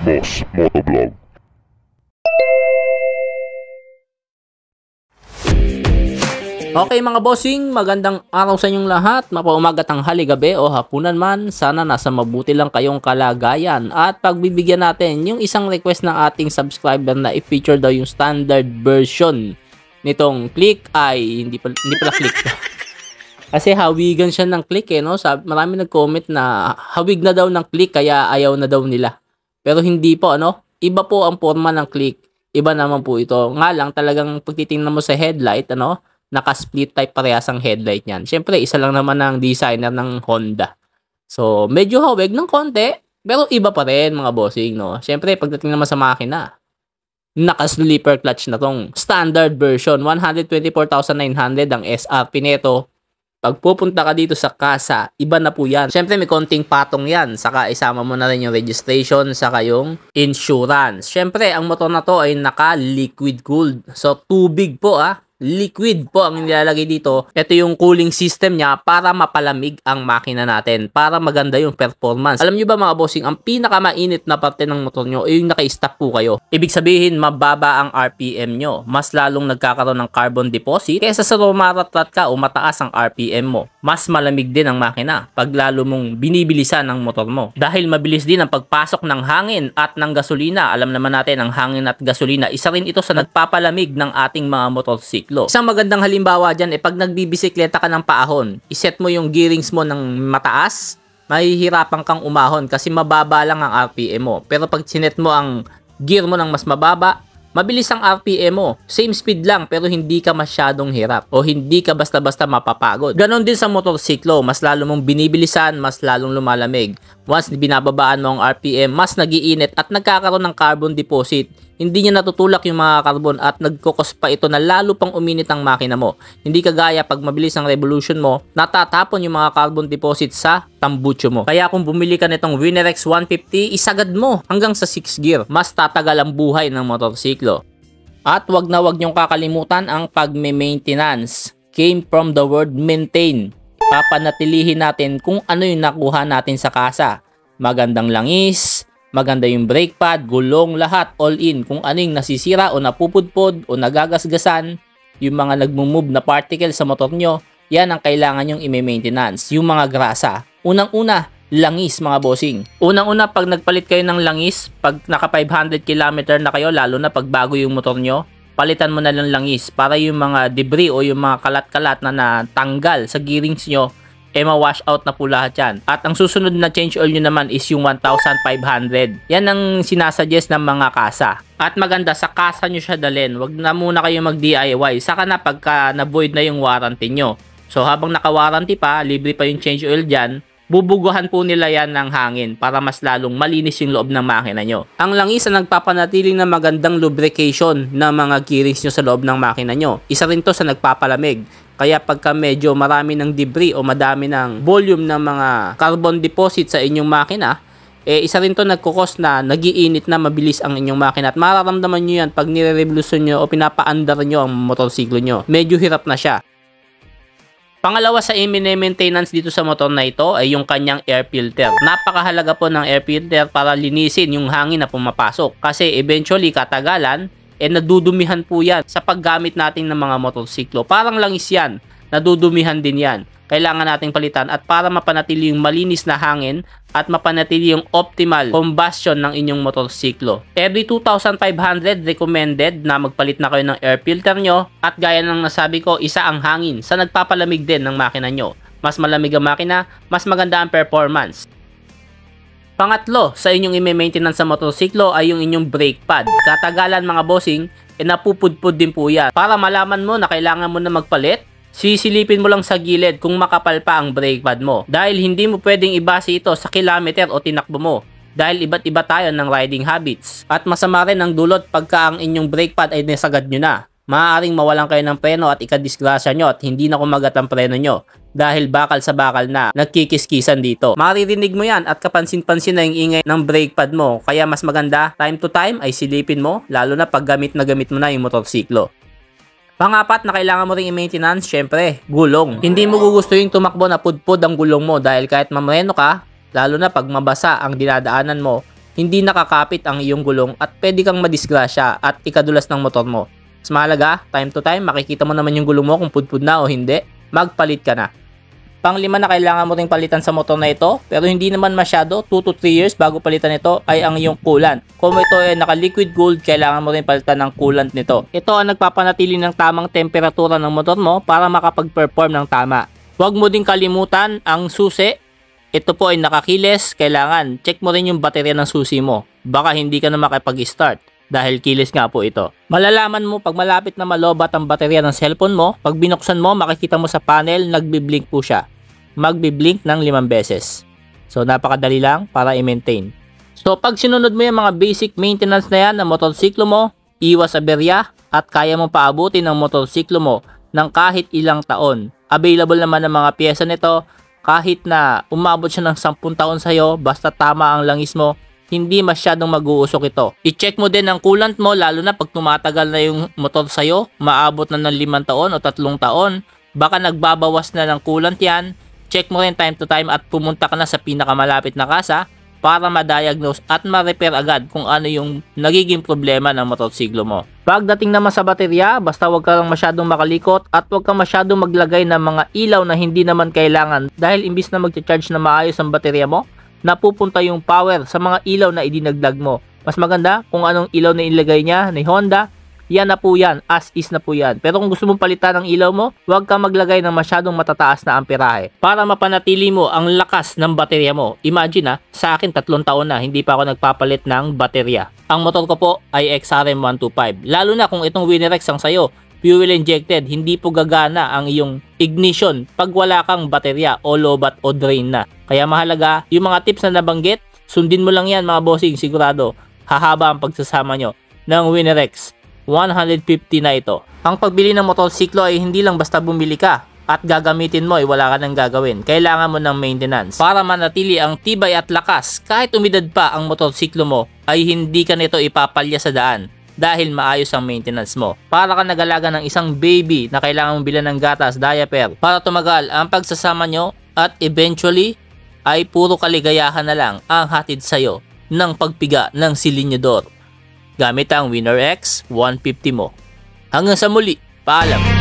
Boss Motovlog. Okay mga bossing, magandang araw sa inyong lahat, mapaumaga, tanghali, gabi o hapunan man. Sana nasa mabuti lang kayong kalagayan. At pagbibigyan natin yung isang request ng ating subscriber na i-feature daw yung standard version nitong click ay hindi pala click. Kasi hawigan siya ng click no? Marami nag-comment na hawig na daw ng click kaya ayaw na daw nila. Pero hindi po iba po ang forma ng click. Iba naman po ito. Nga lang talagang pagtitingnan mo sa headlight naka-split type parehas ang headlight niyan. Siyempre, isa lang naman ang designer ng Honda. So, medyo hawig ng konti, pero iba pa rin mga bossing, no? Siyempre, pagdating naman sa makina, naka-sleeper clutch na tong standard version. 124,900 ang SRP nito. Pag pupunta ka dito sa kasa, iba na po yan. Siyempre, may konting patong yan. Saka isama mo na rin yung registration, saka yung insurance. Siyempre, ang motor na to ay naka-liquid cooled. So, tubig po liquid po ang nilalagay dito. Ito yung cooling system niya para mapalamig ang makina natin. Para maganda yung performance. Alam nyo ba mga bossing, ang pinakamainit na parte ng motor nyo ay yung naka-stop po kayo. Ibig sabihin, mababa ang RPM nyo. Mas lalong nagkakaroon ng carbon deposit. Kesa sa rumaratrat ka o mataas ang RPM mo. Mas malamig din ang makina pag lalo mong binibilisan ang motor mo. Dahil mabilis din ang pagpasok ng hangin at ng gasolina. Alam naman natin, ang hangin at gasolina, isa rin ito sa nagpapalamig ng ating mga motorsiklo. Isang magandang halimbawa dyan, pag nagbibisikleta ka ng paahon, iset mo yung gearings mo ng mataas, mahihirapan kang umahon kasi mababa lang ang RPM mo. Pero pag sinet mo ang gear mo ng mas mababa, mabilis ang RPM mo. Same speed lang pero hindi ka masyadong hirap o hindi ka basta-basta mapapagod. Ganon din sa motorsiklo, mas lalo mong binibilisan, mas lalong lumalamig. Once binababaan mo ang RPM, mas nagiinit at nagkakaroon ng carbon deposit. Hindi niya natutulak yung mga carbon at nagkukos pa ito na lalo pang uminit ang makina mo. Hindi kagaya pag mabilis ang revolution mo, natatapon yung mga carbon deposit sa tambucho mo. Kaya kung bumili ka nitong Winerex 150, isagad mo hanggang sa 6 gear. Mas tatagal ang buhay ng motorsiklo. At wag na wag niyong kakalimutan ang pagme-maintenance. Came from the word maintain. Papanatilihin natin kung ano yung nakuha natin sa kasa. Magandang langis, maganda yung brake pad, gulong, lahat, all in. Kung ano yung nasisira o napupudpod o nagagasgasan, yung mga nagmumove na particle sa motor nyo, yan ang kailangan yung i-maintenance. Yung mga grasa. Unang-una, langis mga bossing. Unang-una, pag nagpalit kayo ng langis, pag naka 500 km na kayo, lalo na pag bago yung motor nyo, palitan mo na lang langis para yung mga debris o yung mga kalat-kalat na natanggal sa gearings nyo, ma-wash out na po lahat yan. At ang susunod na change oil nyo naman is yung 1,500. Yan ang sinasuggest ng mga kasa. At maganda, sa kasa nyo siya dalhin. Wag na muna kayo mag-DIY. Saka na pagka na-void na yung warranty nyo. So habang naka-warranty pa, libre pa yung change oil dyan, bubuguhan po nila yan ng hangin para mas lalong malinis yung loob ng makina nyo. Ang langis ang nagpapanatiling na magandang lubrication ng mga gearings nyo sa loob ng makina nyo. Isa rin to sa nagpapalamig. Kaya pagka medyo marami ng debris o madami ng volume ng mga carbon deposit sa inyong makina, isa rin to nagkukos na nagiinit na mabilis ang inyong makina. At mararamdaman nyo yan pag nire-revolution nyo o pinapaandar nyo ang motorsiklo nyo. Medyo hirap na siya. Pangalawa sa maintenance dito sa motor na ito ay yung kanyang air filter. Napakahalaga po ng air filter para linisin yung hangin na pumapasok. Kasi eventually katagalan, nadudumihan po yan sa paggamit natin ng mga motorsiklo. Parang langis yan, nadudumihan din yan. Kailangan nating palitan at para mapanatili yung malinis na hangin at mapanatili yung optimal combustion ng inyong motorsiklo. Every 2,500 recommended na magpalit na kayo ng air filter nyo at gaya ng nasabi ko, isa ang hangin sa nagpapalamig din ng makina nyo. Mas malamig ang makina, mas maganda ang performance. Pangatlo, sa inyong i-maintenance sa motorsiklo ay yung inyong brake pad. Katagalan mga bossing, napupudpud din po yan. Para malaman mo na kailangan mo na magpalit, sisilipin mo lang sa gilid kung makapal pa ang brake pad mo. Dahil hindi mo pwedeng ibase ito sa kilometer o tinakbo mo. Dahil iba't iba tayo ng riding habits. At masama rin ang dulot pagka ang inyong brake pad ay nasagad nyo na. Maaaring mawalan kayo ng preno at ikadisgrasya nyo at hindi na kumagat ang preno nyo. Dahil bakal sa bakal na nagkikiskisan dito. Maririnig mo yan at kapansin-pansin na yung ingay ng brake pad mo. Kaya mas maganda time to time ay silipin mo, lalo na pag gamit na gamit mo na yung motorsiklo. Pangapat na kailangan mo ring i-maintenance, syempre, gulong. Hindi mo gugustuhin tumakbo na pudpud ang gulong mo dahil kahit mamreno ka, lalo na pag mabasa ang dinadaanan mo, hindi nakakapit ang iyong gulong at pwede kang madisgrasya at ikadulas ng motor mo. Mas mahalaga, time to time, makikita mo naman yung gulong mo kung pudpud na o hindi, magpalit ka na. Panglima na kailangan mo ring palitan sa motor na ito, pero hindi naman masyado, 2 to 3 years bago palitan ito ay ang iyong coolant. Kung ito ay naka-liquid gold, kailangan mo rin palitan ng coolant nito. Ito ang nagpapanatili ng tamang temperatura ng motor mo para makapag-perform ng tama. Huwag mo din kalimutan ang susi. Ito po ay nakakiles, kailangan check mo rin yung baterya ng susi mo. Baka hindi ka na makapag-start dahil kiles nga po ito. Malalaman mo pag malapit na malobat ang baterya ng cellphone mo, pag binuksan mo, makikita mo sa panel, nagbi-blink po siya. Magbi-blink ng 5 beses. So napakadali lang para i-maintain. So pag sinunod mo yung mga basic maintenance na yan ng motorsiklo mo, iwas aberya at kaya mong paabutin ng motorsiklo mo ng kahit ilang taon. Available naman ang mga pyesa nito kahit na umabot siya ng 10 taon sa'yo, basta tama ang langis mo, hindi masyadong mag-uusok ito. I-check mo din ang coolant mo, lalo na pag tumatagal na yung motor sa'yo, maabot na ng 5 taon o 3 taon, baka nagbabawas na ng coolant yan. Check mo rin time to time at pumunta ka na sa pinakamalapit na kasa para ma-diagnose at ma-repair agad kung ano yung nagiging problema ng motorsiklo mo. Pagdating naman sa baterya, basta wag ka lang masyadong makalikot at wag ka masyadong maglagay ng mga ilaw na hindi naman kailangan dahil imbis na mag-charge na maayos ang baterya mo, napupunta yung power sa mga ilaw na idinagdag mo. Mas maganda kung anong ilaw na ilagay niya ni Honda, yan na po yan, as is na po yan. Pero kung gusto mong palitan ng ilaw mo, huwag kang maglagay ng masyadong matataas na amperahe para mapanatili mo ang lakas ng baterya mo. Imagine sa akin 3 taon na hindi pa ako nagpapalit ng baterya. Ang motor ko po ay XRM 125. Lalo na kung itong Winerex ang sayo, fuel injected, hindi po gagana ang iyong ignition pag wala kang baterya o lobat o drain na. Kaya mahalaga, yung mga tips na nabanggit, sundin mo lang yan mga bossing, sigurado hahaba ang pagsasama nyo ng Winerex 150 na ito. Ang pagbili ng motorsiklo ay hindi lang basta bumili ka at gagamitin mo ay wala ka nang gagawin. Kailangan mo ng maintenance para manatili ang tibay at lakas. Kahit umidad pa ang motorsiklo mo ay hindi ka nito ipapalya sa daan dahil maayos ang maintenance mo. Para ka nagalaga ng isang baby na kailangan mong bilan ng gatas, diaper para tumagal ang pagsasama nyo at eventually ay puro kaligayahan na lang ang hatid sa'yo ng pagpiga ng silinyador gamit ang Winerex 150 mo. Hanggang sa muli, paalam!